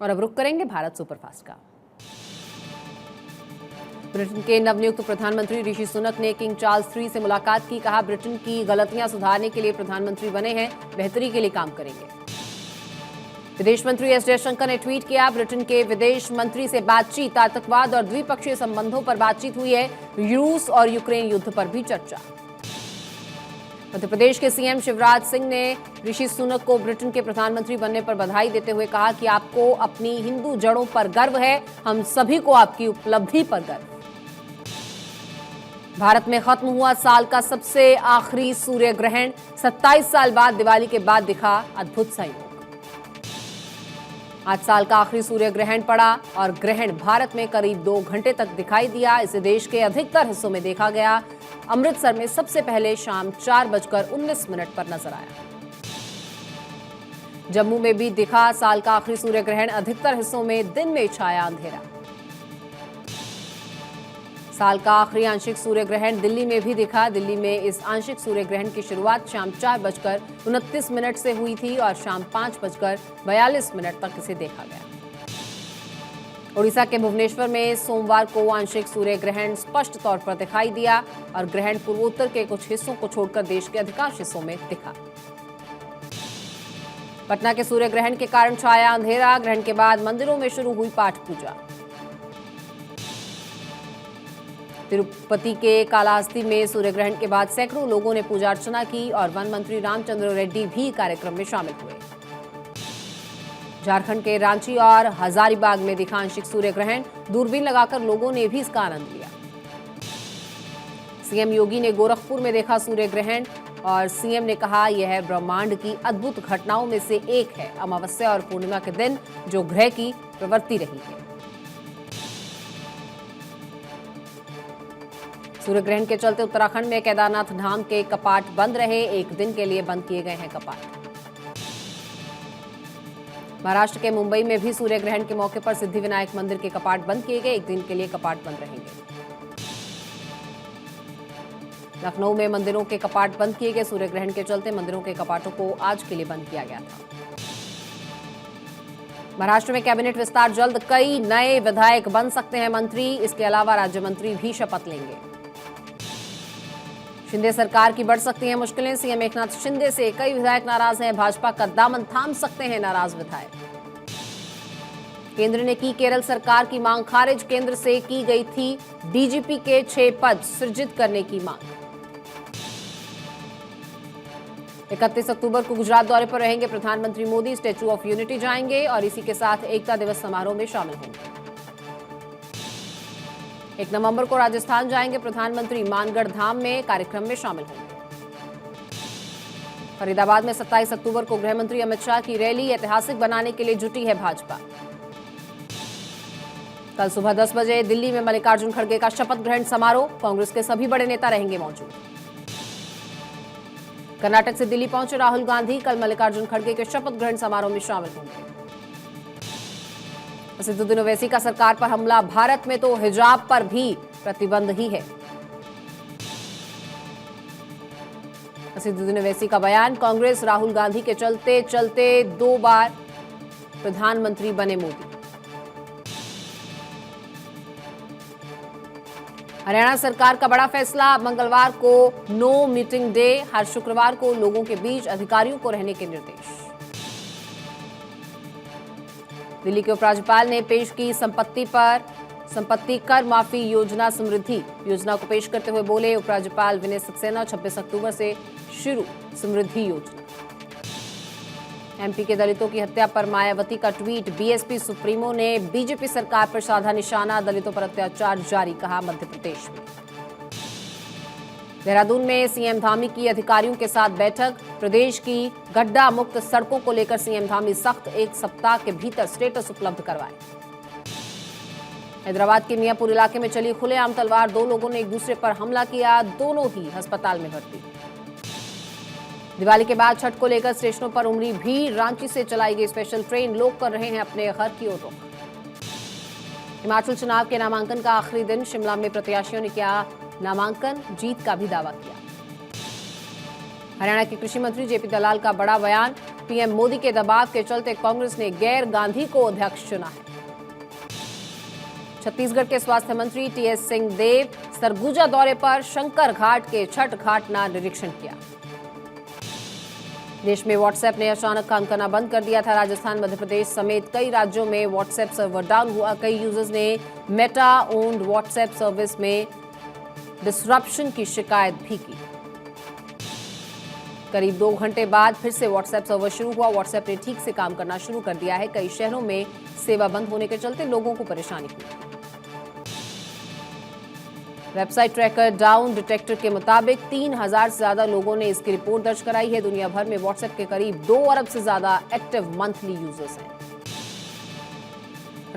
और अब रुख करेंगे भारत सुपरफास्ट का। ब्रिटेन के नवनियुक्त प्रधानमंत्री ऋषि सुनक ने किंग चार्ल्स III से मुलाकात की। कहा, ब्रिटेन की गलतियां सुधारने के लिए प्रधानमंत्री बने हैं, बेहतरी के लिए काम करेंगे। विदेश मंत्री एस जयशंकर ने ट्वीट किया, ब्रिटेन के विदेश मंत्री से बातचीत, आतंकवाद और द्विपक्षीय संबंधों पर बातचीत हुई है। रूस और यूक्रेन युद्ध पर भी चर्चा। मध्य प्रदेश के सीएम शिवराज सिंह ने ऋषि सुनक को ब्रिटेन के प्रधानमंत्री बनने पर बधाई देते हुए कहा कि आपको अपनी हिंदू जड़ों पर गर्व है, हम सभी को आपकी उपलब्धि पर गर्व। भारत में खत्म हुआ साल का सबसे आखिरी सूर्य ग्रहण, 27 साल बाद दिवाली के बाद दिखा अद्भुत संयोग। आज साल का आखिरी सूर्य ग्रहण पड़ा और ग्रहण भारत में करीब 2 घंटे तक दिखाई दिया। इसे देश के अधिकतर हिस्सों में देखा गया। अमृतसर में सबसे पहले शाम 4:19 पर नजर आया। जम्मू में भी दिखा साल का आखिरी सूर्य ग्रहण। अधिकतर हिस्सों में दिन में छाया अंधेरा। साल का आखिरी आंशिक सूर्य ग्रहण दिल्ली में भी दिखा। दिल्ली में इस आंशिक सूर्य ग्रहण की शुरुआत शाम 4:29 से हुई थी और शाम 5:42 तक इसे देखा गया। ओडिशा के भुवनेश्वर में सोमवार को आंशिक सूर्य ग्रहण स्पष्ट तौर पर दिखाई दिया और ग्रहण पूर्वोत्तर के कुछ हिस्सों को छोड़कर देश के अधिकांश हिस्सों में दिखा। पटना के सूर्य ग्रहण के कारण छाया अंधेरा। ग्रहण के बाद मंदिरों में शुरू हुई पाठ पूजा। तिरुपति के कालाहस्ती में सूर्य ग्रहण के बाद सैकड़ों लोगों ने पूजा अर्चना की और वन मंत्री रामचंद्र रेड्डी भी कार्यक्रम में शामिल हुए। झारखंड के रांची और हजारीबाग में दिखा आंशिक सूर्य ग्रहण। दूरबीन लगाकर लोगों ने भी इसका आनंद लिया। सीएम योगी ने गोरखपुर में देखा सूर्य ग्रहण और सीएम ने कहा, यह ब्रह्मांड की अद्भुत घटनाओं में से एक है। अमावस्या और पूर्णिमा के दिन जो ग्रह की प्रवृत्ति रही है। सूर्य ग्रहण के चलते उत्तराखंड में केदारनाथ धाम के कपाट बंद रहे। 1 दिन के लिए बंद किए गए हैं कपाट। महाराष्ट्र के मुंबई में भी सूर्य ग्रहण के मौके पर सिद्धिविनायक मंदिर के कपाट बंद किए गए। 1 दिन के लिए कपाट बंद रहेंगे। लखनऊ में मंदिरों के कपाट बंद किए गए। सूर्य ग्रहण के चलते मंदिरों के कपाटों को आज के लिए बंद किया गया था। महाराष्ट्र में कैबिनेट विस्तार जल्द। कई नए विधायक बन सकते हैं मंत्री। इसके अलावा राज्य मंत्री भी शपथ लेंगे। शिंदे सरकार की बढ़ सकती हैं मुश्किलें। सीएम एकनाथ शिंदे से कई विधायक नाराज हैं। भाजपा का दामन थाम सकते हैं नाराज विधायक। केंद्र ने की केरल सरकार की मांग खारिज। केंद्र से की गई थी डीजीपी के 6 पद सृजित करने की मांग। 31 अक्टूबर को गुजरात दौरे पर रहेंगे प्रधानमंत्री मोदी। स्टैच्यू ऑफ यूनिटी जाएंगे और इसी के साथ एकता दिवस समारोह में शामिल होंगे। 1 नवंबर को राजस्थान जाएंगे प्रधानमंत्री। मानगढ़ धाम में कार्यक्रम में शामिल होंगे। फरीदाबाद में 27 अक्टूबर को गृह मंत्री अमित शाह की रैली। ऐतिहासिक बनाने के लिए जुटी है भाजपा। कल सुबह 10 बजे दिल्ली में मल्लिकार्जुन खड़गे का शपथ ग्रहण समारोह। कांग्रेस के सभी बड़े नेता रहेंगे मौजूद। कर्नाटक से दिल्ली पहुंचे राहुल गांधी। कल मल्लिकार्जुन खड़गे के शपथ ग्रहण समारोह में शामिल होंगे। असदुद्दीन ओवैसी का सरकार पर हमला। भारत में तो हिजाब पर भी प्रतिबंध ही है। असदुद्दीन ओवैसी का बयान। कांग्रेस राहुल गांधी के चलते चलते 2 बार प्रधानमंत्री बने मोदी। हरियाणा सरकार का बड़ा फैसला। मंगलवार को नो मीटिंग डे। हर शुक्रवार को लोगों के बीच अधिकारियों को रहने के निर्देश। दिल्ली के उपराज्यपाल ने पेश की संपत्ति कर माफी योजना समृद्धि योजना को पेश करते हुए बोले, उपराज्यपाल विनय सक्सेना 26 अक्टूबर से शुरू समृद्धि योजना। एमपी के दलितों की हत्या पर मायावती का ट्वीट। बीएसपी सुप्रीमो ने बीजेपी सरकार पर साधा निशाना। दलितों पर अत्याचार जारी, कहा मध्य प्रदेश में। देहरादून में सीएम धामी की अधिकारियों के साथ बैठक। प्रदेश की गड्ढा मुक्त सड़कों को लेकर सीएम धामी सख्त। 1 सप्ताह के भीतर स्टेटस उपलब्ध करवाए। हैदराबाद के मियापुर इलाके में चली खुलेआम तलवार। 2 लोगों ने एक दूसरे पर हमला किया। दोनों ही अस्पताल में भर्ती। दिवाली के बाद छठ को लेकर स्टेशनों पर उमड़ी भीड़। रांची से चलाई गई स्पेशल ट्रेन। लोग कर रहे हैं अपने घर की ओर रुख। हिमाचल चुनाव के नामांकन का आखिरी दिन। शिमला में प्रत्याशियों ने किया नामांकन। जीत का भी दावा किया। हरियाणा के कृषि मंत्री जेपी दलाल का बड़ा बयान। पीएम मोदी के दबाव के चलते कांग्रेस ने गैर गांधी को अध्यक्ष चुना है। छत्तीसगढ़ के स्वास्थ्य मंत्री टीएस सिंहदेव सरगुजा दौरे पर शंकर घाट के छठ घाट का निरीक्षण किया। देश में व्हाट्सएप ने अचानक काम करना बंद कर दिया था। राजस्थान, मध्य प्रदेश समेत कई राज्यों में व्हाट्सएप सर्वर डाउन हुआ। कई यूजर्स ने मेटा ओन्ड व्हाट्सएप सर्विस में डिसरप्शन की शिकायत भी की। करीब 2 घंटे बाद फिर से व्हाट्सएप सर्वर शुरू हुआ। व्हाट्सएप ने ठीक से काम करना शुरू कर दिया है। कई शहरों में सेवा बंद होने के चलते लोगों को परेशानी हुई। वेबसाइट ट्रैकर डाउन डिटेक्टर के मुताबिक 3000 से ज्यादा लोगों ने इसकी रिपोर्ट दर्ज कराई है। दुनिया भर में व्हाट्सएप के करीब 2 अरब से ज्यादा एक्टिव मंथली यूजर्स हैं।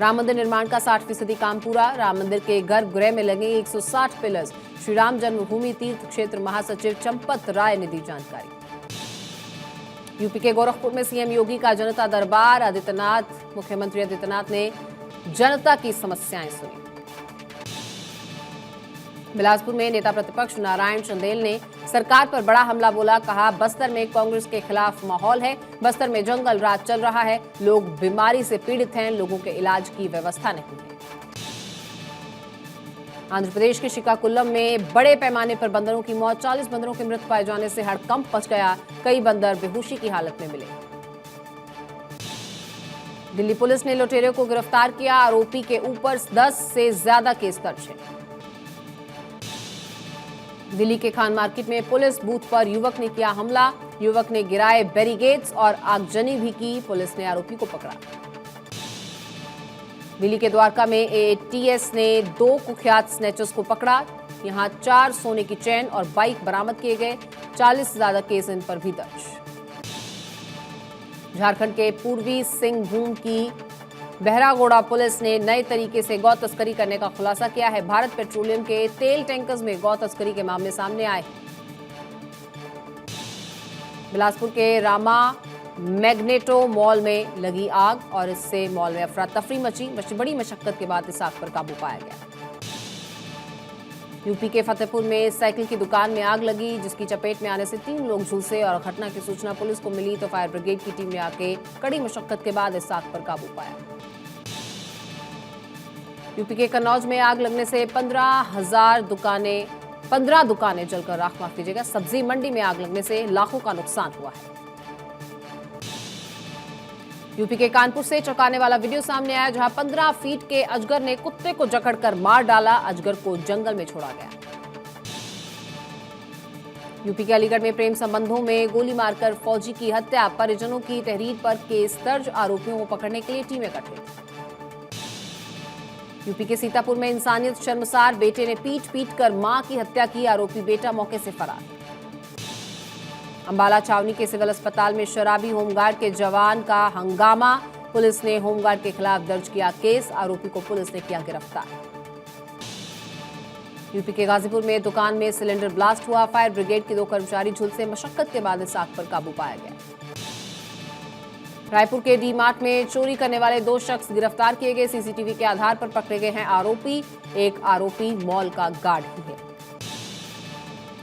राम मंदिर निर्माण का 60% काम पूरा। राम मंदिर के गर्भगृह में लगे 160 पिलर्स। श्री राम जन्मभूमि तीर्थ क्षेत्र महासचिव चंपत राय ने दी जानकारी। यूपी के गोरखपुर में सीएम योगी का जनता दरबार। मुख्यमंत्री आदित्यनाथ ने जनता की समस्याएं सुनी। बिलासपुर में नेता प्रतिपक्ष नारायण चंदेल ने सरकार पर बड़ा हमला बोला। कहा, बस्तर में कांग्रेस के खिलाफ माहौल है। बस्तर में जंगल राज चल रहा है। लोग बीमारी से पीड़ित हैं। लोगों के इलाज की व्यवस्था नहीं है। आंध्र प्रदेश के श्रीकाकुलम में बड़े पैमाने पर बंदरों की मौत। 40 बंदरों के मृत पाए जाने से हड़कंप मच गया। कई बंदर बेहोशी की हालत में मिले। दिल्ली पुलिस ने लुटेरों को गिरफ्तार किया। आरोपी के ऊपर 10 से ज्यादा केस दर्ज है। दिल्ली के खान मार्केट में पुलिस बूथ पर युवक ने किया हमला। युवक ने गिराए बैरिकेड्स और आगजनी भी की। पुलिस ने आरोपी को पकड़ा। दिल्ली के द्वारका में एटीएस ने 2 कुख्यात स्नैचर्स को पकड़ा। यहां 4 सोने की चेन और बाइक बरामद किए गए। 40 से ज्यादा केस इन पर भी दर्ज। झारखंड के पूर्वी सिंहभूम की बहरागोड़ा पुलिस ने नए तरीके से गौ तस्करी करने का खुलासा किया है। भारत पेट्रोलियम के तेल टैंकर्स में गौ तस्करी के मामले सामने आए। बिलासपुर के रामा मैग्नेटो मॉल में लगी आग और इससे मॉल में अफरा तफरी मची। बड़ी मशक्कत के बाद इस आग पर काबू पाया गया। यूपी के फतेहपुर में साइकिल की दुकान में आग लगी, जिसकी चपेट में आने से 3 लोग झुलसे और घटना की सूचना पुलिस को मिली तो फायर ब्रिगेड की टीम ने आके कड़ी मशक्कत के बाद इस आग पर काबू पाया। यूपी के कन्नौज में आग लगने से 15 दुकानें जलकर राख। माफ कीजिएगा, सब्जी मंडी में आग लगने से लाखों का नुकसान हुआ है। यूपी के कानपुर से चौंकाने वाला वीडियो सामने आया, जहां 15 फीट के अजगर ने कुत्ते को जकड़कर मार डाला। अजगर को जंगल में छोड़ा गया। यूपी के अलीगढ़ में प्रेम संबंधों में गोली मारकर फौजी की हत्या। परिजनों की तहरीर पर केस दर्ज। आरोपियों को पकड़ने के लिए टीमें गठित। यूपी के सीतापुर में इंसानियत शर्मसार। बेटे ने पीट कर मां की हत्या की। आरोपी बेटा मौके से फरार। अंबाला छावनी के सिविल अस्पताल में शराबी होमगार्ड के जवान का हंगामा। पुलिस ने होमगार्ड के खिलाफ दर्ज किया केस। आरोपी को पुलिस ने किया गिरफ्तार। यूपी के गाजीपुर में दुकान में सिलेंडर ब्लास्ट हुआ। फायर ब्रिगेड के 2 कर्मचारी झुलसे। मशक्कत के बाद इस आग पर काबू पाया गया। रायपुर के डी मार्ट में चोरी करने वाले 2 शख्स गिरफ्तार किए गए। सीसीटीवी के आधार पर पकड़े गए हैं आरोपी। एक आरोपी मॉल का गार्ड ही है।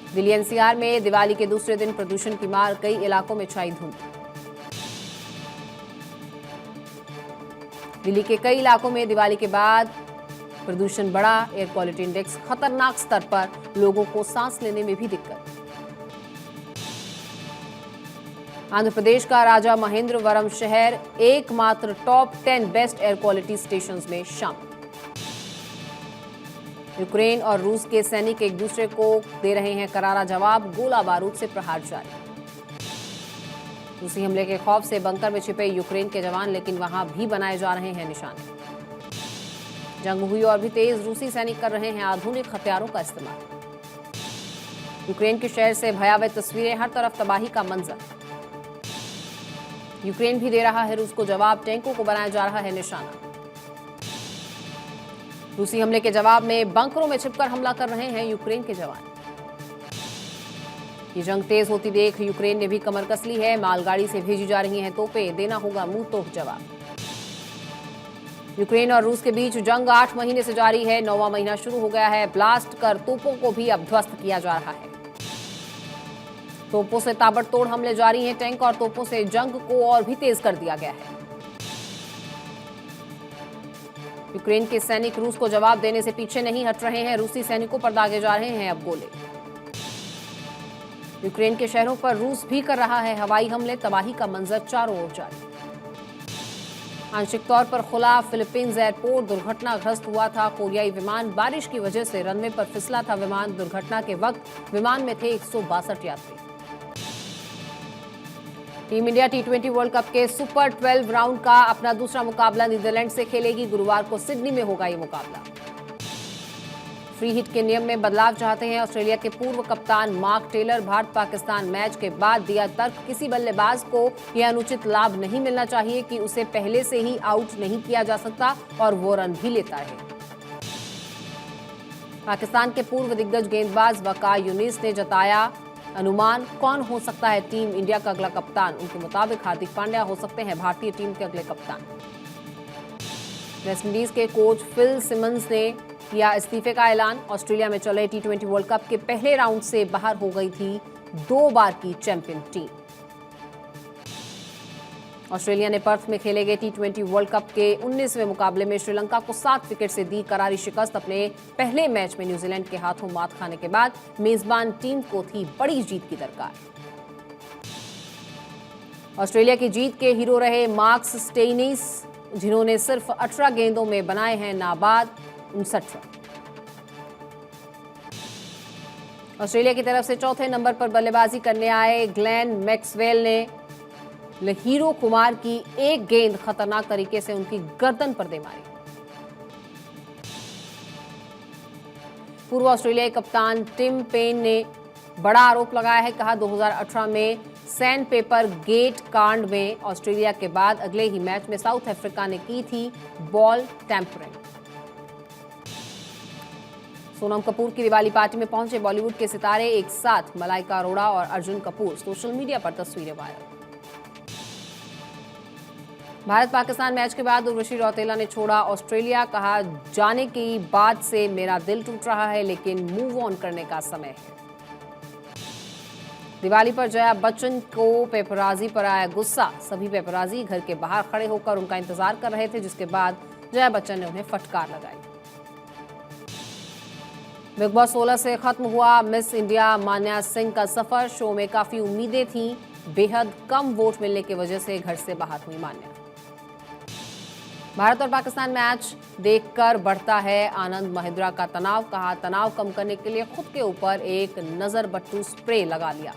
दिल्ली एनसीआर में दिवाली के दूसरे दिन प्रदूषण की मार। कई इलाकों में छाई धुंध। दिल्ली के कई इलाकों में दिवाली के बाद प्रदूषण बढ़ा। एयर क्वालिटी इंडेक्स खतरनाक स्तर पर। लोगों को सांस लेने में भी दिक्कत। आंध्र प्रदेश का राजा महेंद्रवरम शहर एकमात्र top 10 best air quality stations में शामिल। यूक्रेन और रूस के सैनिक एक दूसरे को दे रहे हैं करारा जवाब। गोला बारूद से प्रहार जारी। रूसी हमले के खौफ से बंकर में छिपे यूक्रेन के जवान, लेकिन वहां भी बनाए जा रहे हैं निशाने। जंग हुई और भी तेज। रूसी सैनिक कर रहे हैं आधुनिक हथियारों का इस्तेमाल। यूक्रेन के शहर से भयावह तस्वीरें। हर तरफ तबाही का मंजर। यूक्रेन भी दे रहा है रूस को जवाब। टैंकों को बनाया जा रहा है निशाना। रूसी हमले के जवाब में बंकरों में छिपकर हमला कर रहे हैं यूक्रेन के जवान। ये जंग तेज होती देख यूक्रेन ने भी कमर कस ली है। मालगाड़ी से भेजी जा रही हैं तोपें। देना होगा मुंहतोड़ जवाब। यूक्रेन और रूस के बीच जंग 8 महीने से जारी है। 9वां महीना शुरू हो गया है। ब्लास्ट कर तोपों को भी अब ध्वस्त किया जा रहा है। तोपों से ताबड़तोड़ हमले जारी हैं। टैंक और तोपों से जंग को और भी तेज कर दिया गया है। यूक्रेन के सैनिक रूस को जवाब देने से पीछे नहीं हट रहे हैं। रूसी सैनिकों पर दागे जा रहे हैं अब गोले। यूक्रेन के शहरों पर रूस भी कर रहा है हवाई हमले। तबाही का मंजर चारों ओर जारी। आंशिक तौर पर खुला फिलीपींस एयरपोर्ट दुर्घटनाग्रस्त हुआ था। कोरियाई विमान बारिश की वजह से रनवे पर फिसला था। विमान दुर्घटना के वक्त विमान में थे 162 यात्री। टीम इंडिया टी20 वर्ल्ड कप के सुपर 12 राउंड का अपना दूसरा मुकाबला नीदरलैंड से खेलेगी। गुरुवार को सिडनी में होगा ये मुकाबला। फ्री हिट के नियम में बदलाव चाहते हैं ऑस्ट्रेलिया के पूर्व कप्तान मार्क टेलर। भारत पाकिस्तान मैच के बाद दिया तर्क, किसी बल्लेबाज को यह अनुचित लाभ नहीं मिलना चाहिए कि उसे पहले से ही आउट नहीं किया जा सकता और वो रन भी लेता है। पाकिस्तान के पूर्व दिग्गज गेंदबाज वकार यूनिस ने जताया अनुमान कौन हो सकता है टीम इंडिया का अगला कप्तान। उनके मुताबिक हार्दिक पांड्या हो सकते हैं भारतीय टीम के अगले कप्तान। वेस्टइंडीज के कोच फिल सिमंस ने किया इस्तीफे का ऐलान। ऑस्ट्रेलिया में चले टी20 वर्ल्ड कप के पहले राउंड से बाहर हो गई थी 2 बार की चैंपियन टीम। ऑस्ट्रेलिया ने पर्थ में खेले गए टी20 वर्ल्ड कप के 19वें मुकाबले में श्रीलंका को 7 विकेट से दी करारी शिकस्त। अपने पहले मैच में न्यूजीलैंड के हाथों मात खाने के बाद मेजबान टीम को थी बड़ी जीत की दरकार। ऑस्ट्रेलिया की जीत के हीरो रहे मार्कस स्टोइनिस, जिन्होंने सिर्फ 18 गेंदों में बनाए हैं नाबाद 59 रन। ऑस्ट्रेलिया की तरफ से चौथे नंबर पर बल्लेबाजी करने आए ग्लेन मैक्सवेल ने लहीरो कुमार की एक गेंद खतरनाक तरीके से उनकी गर्दन पर दे मारी। पूर्व ऑस्ट्रेलियाई कप्तान टिम पेन ने बड़ा आरोप लगाया है। कहा 2018 में सैंड पेपर गेट कांड में ऑस्ट्रेलिया के बाद अगले ही मैच में साउथ अफ्रीका ने की थी बॉल टैंपरिंग। सोनम कपूर की दिवाली पार्टी में पहुंचे बॉलीवुड के सितारे, एक साथ मलाइका अरोड़ा और अर्जुन कपूर। सोशल मीडिया पर तस्वीरें वायरल। भारत पाकिस्तान मैच के बाद उर्वशी रौतेला ने छोड़ा ऑस्ट्रेलिया। कहा जाने की बात से मेरा दिल टूट रहा है, लेकिन मूव ऑन करने का समय है। दिवाली पर जया बच्चन को पेपराजी पर आया गुस्सा। सभी पेपराजी घर के बाहर खड़े होकर उनका इंतजार कर रहे थे, जिसके बाद जया बच्चन ने उन्हें फटकार लगाई। बिग बॉस 16 से खत्म हुआ मिस इंडिया मान्या सिंह का सफर। शो में काफी उम्मीदें थीं, बेहद कम वोट मिलने की वजह से घर से बाहर हुई मान्या। भारत और पाकिस्तान मैच देखकर बढ़ता है आनंद महिंद्रा का तनाव। कहा तनाव कम करने के लिए खुद के ऊपर एक नजर बट्टू स्प्रे लगा लिया।